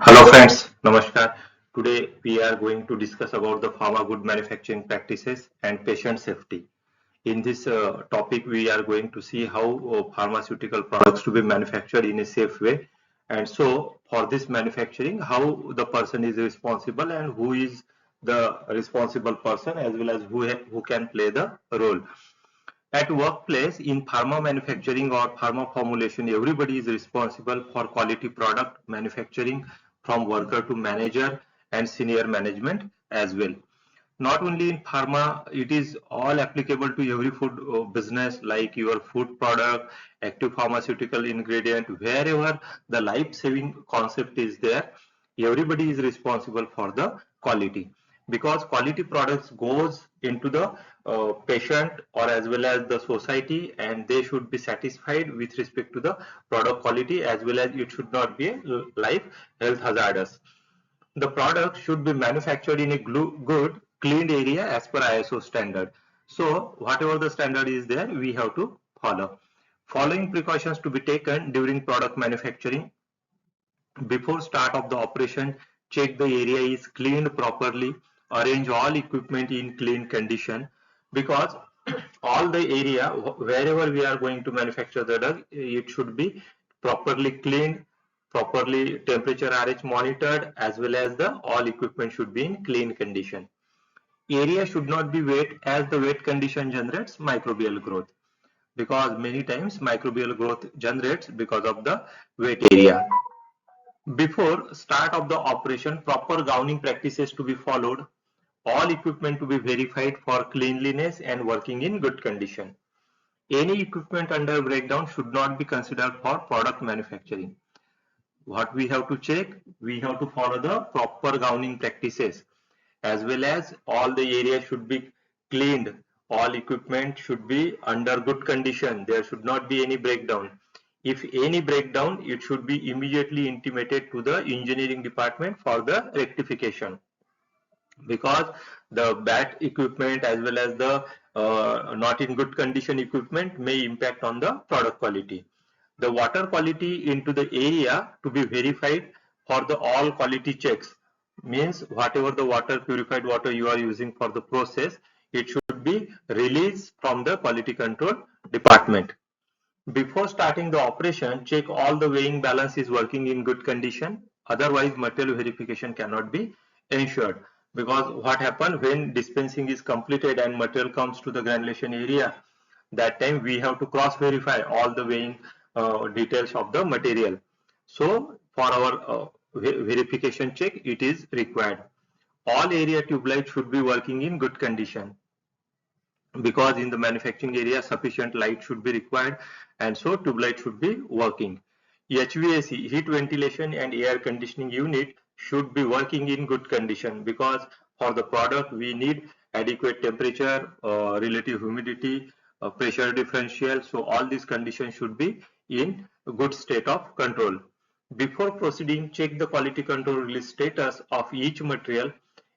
Hello friends, Namaskar. Today we are going to discuss about the pharma good manufacturing practices and patient safety. In this topic, we are going to see how pharmaceutical products to be manufactured in a safe way. And so for this manufacturing, how the person is responsible and who is the responsible person as well as who can play the role. At workplace, in pharma manufacturing or pharma formulation, everybody is responsible for quality product manufacturing from worker to manager and senior management as well. Not only in pharma, it is all applicable to every food business like your food product, active pharmaceutical ingredient, wherever the life-saving concept is there, everybody is responsible for the quality because quality products goes into the patient or as well as the society and they should be satisfied with respect to the product quality as well as it should not be life health hazardous. The product should be manufactured in a good cleaned area as per ISO standard. So whatever the standard is there, we have to follow. Following precautions to be taken during product manufacturing. Before start of the operation, check the area is cleaned properly, arrange all equipment in clean condition because all the area wherever we are going to manufacture the drug, it should be properly cleaned, properly temperature RH monitored as well as the all equipment should be in clean condition. Area should not be wet as the wet condition generates microbial growth because many times microbial growth generates because of the wet area. Before start of the operation, proper gowning practices to be followed. All equipment to be verified for cleanliness and working in good condition. Any equipment under breakdown should not be considered for product manufacturing. What we have to check? We have to follow the proper gowning practices as well as all the areas should be cleaned. All equipment should be under good condition. There should not be any breakdown. If any breakdown, it should be immediately intimated to the engineering department for the rectification because the bad equipment as well as the not in good condition equipment may impact on the product quality. The water quality into the area to be verified for the all quality checks means whatever the water purified water you are using for the process, it should be released from the quality control department. Before starting the operation, check all the weighing balance is working in good condition. Otherwise, material verification cannot be ensured. Because what happens when dispensing is completed and material comes to the granulation area, that time we have to cross verify all the weighing details of the material. So for our verification check, it is required. All area tube light should be working in good condition because in the manufacturing area sufficient light should be required and so tube light should be working. HVAC, heat ventilation and air conditioning unit should be working in good condition because for the product we need adequate temperature, relative humidity, pressure differential. So all these conditions should be in a good state of control. Before proceeding, check the quality control release status of each material.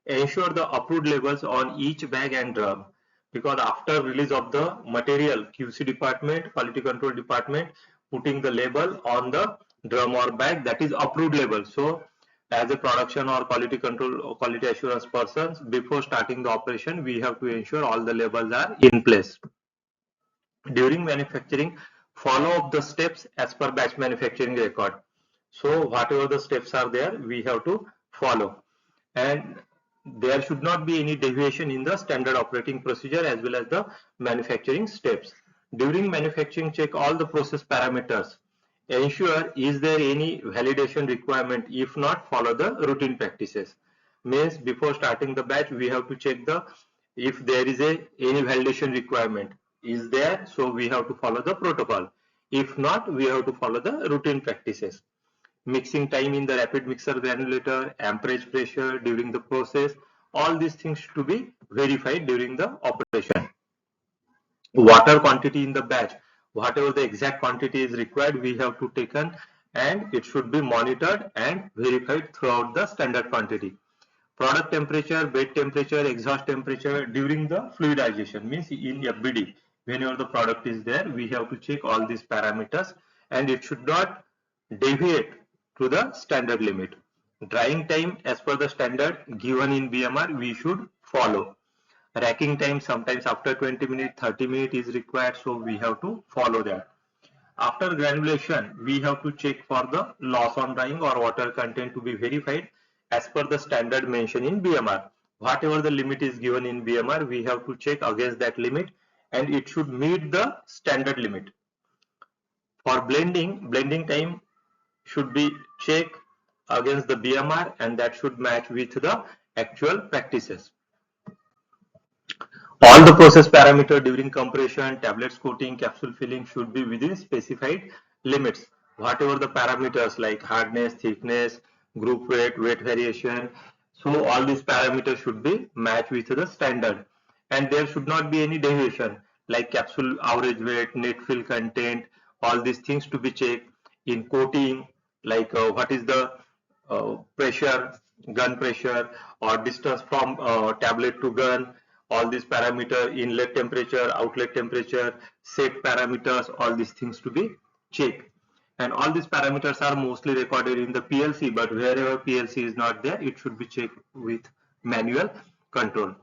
Ensure the approved levels on each bag and drum because after release of the material, QC department, quality control department putting the label on the drum or bag that is approved label. So as a production or quality control or quality assurance persons, before starting the operation, we have to ensure all the labels are in place. During manufacturing, follow up the steps as per batch manufacturing record. So whatever the steps are there, we have to follow. And there should not be any deviation in the standard operating procedure as well as the manufacturing steps. During manufacturing, check all the process parameters. Ensure is there any validation requirement. If not, follow the routine practices. Means before starting the batch, we have to check the if there is any validation requirement is there. So we have to follow the protocol. If not, we have to follow the routine practices. Mixing time in the rapid mixer granulator, amperage pressure during the process, all these things to be verified during the operation. Water quantity in the batch, whatever the exact quantity is required, we have to taken and it should be monitored and verified throughout the standard quantity. Product temperature, bed temperature, exhaust temperature during the fluidization means in FBD, whenever the product is there, we have to check all these parameters and it should not deviate to the standard limit. Drying time as per the standard given in BMR we should follow. Racking time sometimes after 20 minutes, 30 minutes is required, so we have to follow that. After granulation, we have to check for the loss on drying or water content to be verified as per the standard mentioned in BMR. Whatever the limit is given in BMR, we have to check against that limit and it should meet the standard limit. For blending, blending time should be checked against the BMR and that should match with the actual practices. All the process parameters during compression, tablets coating, capsule filling should be within specified limits. Whatever the parameters like hardness, thickness, group weight, weight variation, so all these parameters should be matched with the standard. And there should not be any deviation like capsule average weight, net fill content, all these things to be checked. In coating, like what is the pressure, gun pressure or distance from tablet to gun, all these parameters, inlet temperature, outlet temperature, set parameters, all these things to be checked. And all these parameters are mostly recorded in the PLC, but wherever PLC is not there, it should be checked with manual control.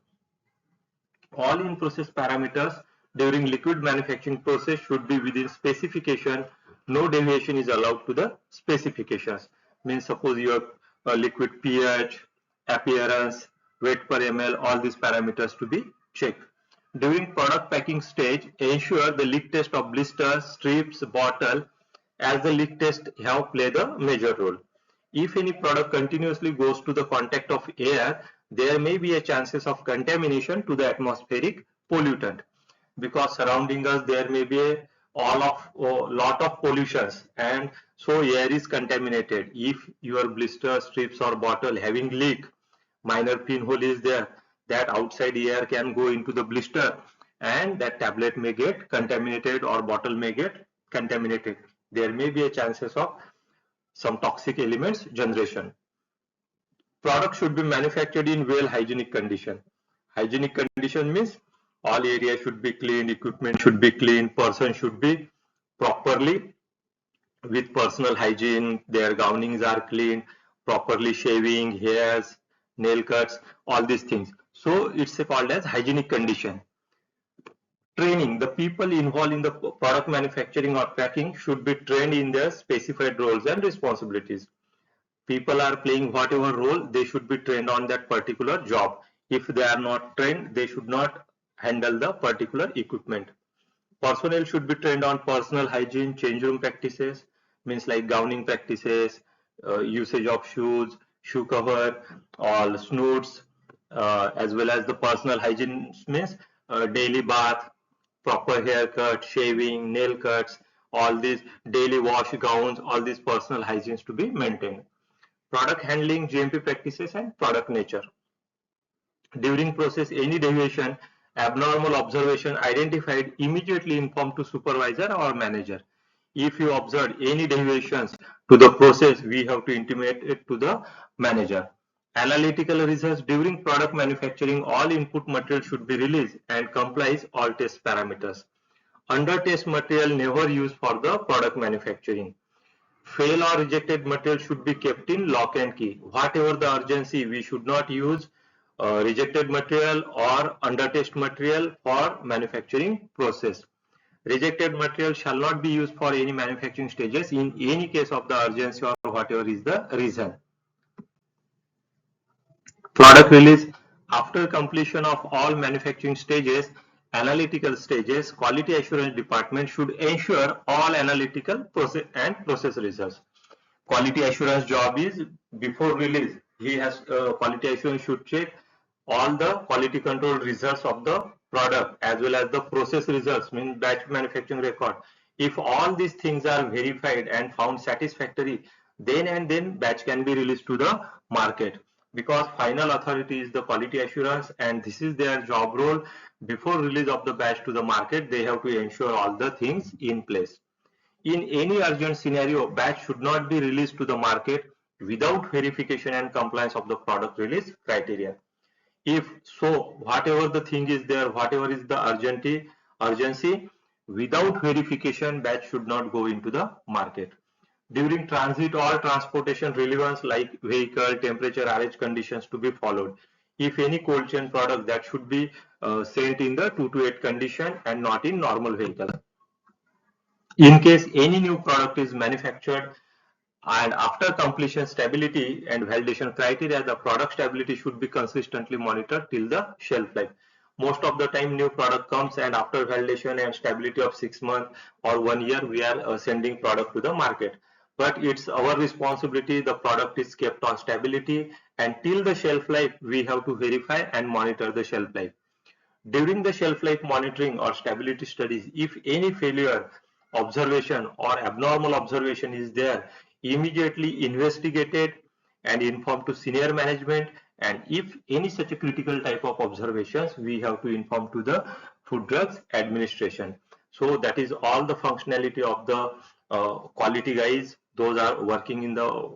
All in process parameters during liquid manufacturing process should be within specification. No deviation is allowed to the specifications. Means suppose you have a liquid pH, appearance, weight per ml, all these parameters to be checked. During product packing stage, ensure the leak test of blisters, strips, bottle, as the leak test have played the major role. If any product continuously goes to the contact of air, there may be a chances of contamination to the atmospheric pollutant, because surrounding us there may be a lot of pollutions and so air is contaminated. If your blister, strips or bottle having leak, minor pinhole is there, that outside air can go into the blister and that tablet may get contaminated or bottle may get contaminated. There may be a chances of some toxic elements generation. Product should be manufactured in well hygienic condition. Hygienic condition means all area should be clean, equipment should be clean, person should be properly with personal hygiene, their gownings are clean, properly shaving, hairs, nail cuts, all these things. So it's called as hygienic condition. Training. The people involved in the product manufacturing or packing should be trained in their specified roles and responsibilities. People are playing whatever role, they should be trained on that particular job. If they are not trained, they should not handle the particular equipment. Personnel should be trained on personal hygiene, change room practices, means like gowning practices, usage of shoes, shoe cover, all snoots, as well as the personal hygiene means daily bath, proper haircut, shaving, nail cuts, all these daily wash gowns, all these personal hygienes to be maintained. Product handling, GMP practices and product nature. During process, any deviation, abnormal observation identified, immediately inform to supervisor or manager. If you observe any deviations to the process, we have to intimate it to the manager. Analytical results. During product manufacturing, all input material should be released and complies all test parameters. Under test material never used for the product manufacturing. Fail or rejected material should be kept in lock and key. Whatever the urgency, we should not use rejected material or under test material for manufacturing process. Rejected material shall not be used for any manufacturing stages in any case of the urgency or whatever is the reason. Product release. After completion of all manufacturing stages, analytical stages, quality assurance department should ensure all analytical process results. Quality assurance job is before release, quality assurance should check all the quality control results of the product as well as the process results, means batch manufacturing record. If all these things are verified and found satisfactory, then batch can be released to the market, because final authority is the quality assurance and this is their job role. Before release of the batch to the market, they have to ensure all the things in place. In any urgent scenario, batch should not be released to the market without verification and compliance of the product release criteria. If so, whatever the thing is there, whatever is the urgency, without verification, batch should not go into the market. During transit, all transportation relevance like vehicle, temperature, RH conditions to be followed. If any cold chain product, that should be sent in the 2 to 8 condition and not in normal vehicle. In case any new product is manufactured and after completion, stability and validation criteria, the product stability should be consistently monitored till the shelf life. Most of the time new product comes and after validation and stability of 6 months or 1 year, we are sending product to the market. But it's our responsibility, the product is kept on stability, and till the shelf life we have to verify and monitor the shelf life. During the shelf life monitoring or stability studies, if any failure, observation or abnormal observation is there, immediately investigated and informed to senior management, and if any such a critical type of observations, we have to inform to the Food Drugs Administration. So that is all the functionality of the quality guys. Those are working in the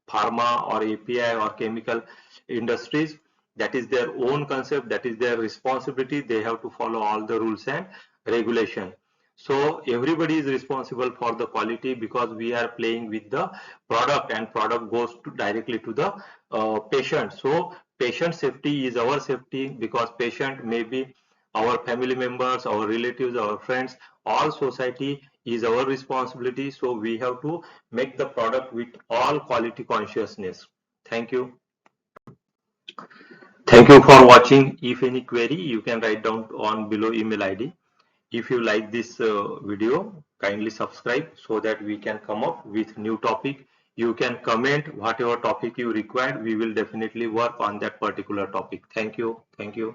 pharma or API or chemical industries. That is their own concept, that is their responsibility. They have to follow all the rules and regulation. So everybody is responsible for the quality, because we are playing with the product and product goes directly to the patient. So patient safety is our safety, because patient may be our family members, our relatives, our friends, all society is our responsibility. So we have to make the product with all quality consciousness. Thank you. Thank you for watching. If any query, you can write down on below email ID. If you like this video, kindly subscribe so that we can come up with new topic. You can comment whatever topic you require. We will definitely work on that particular topic. Thank you. Thank you.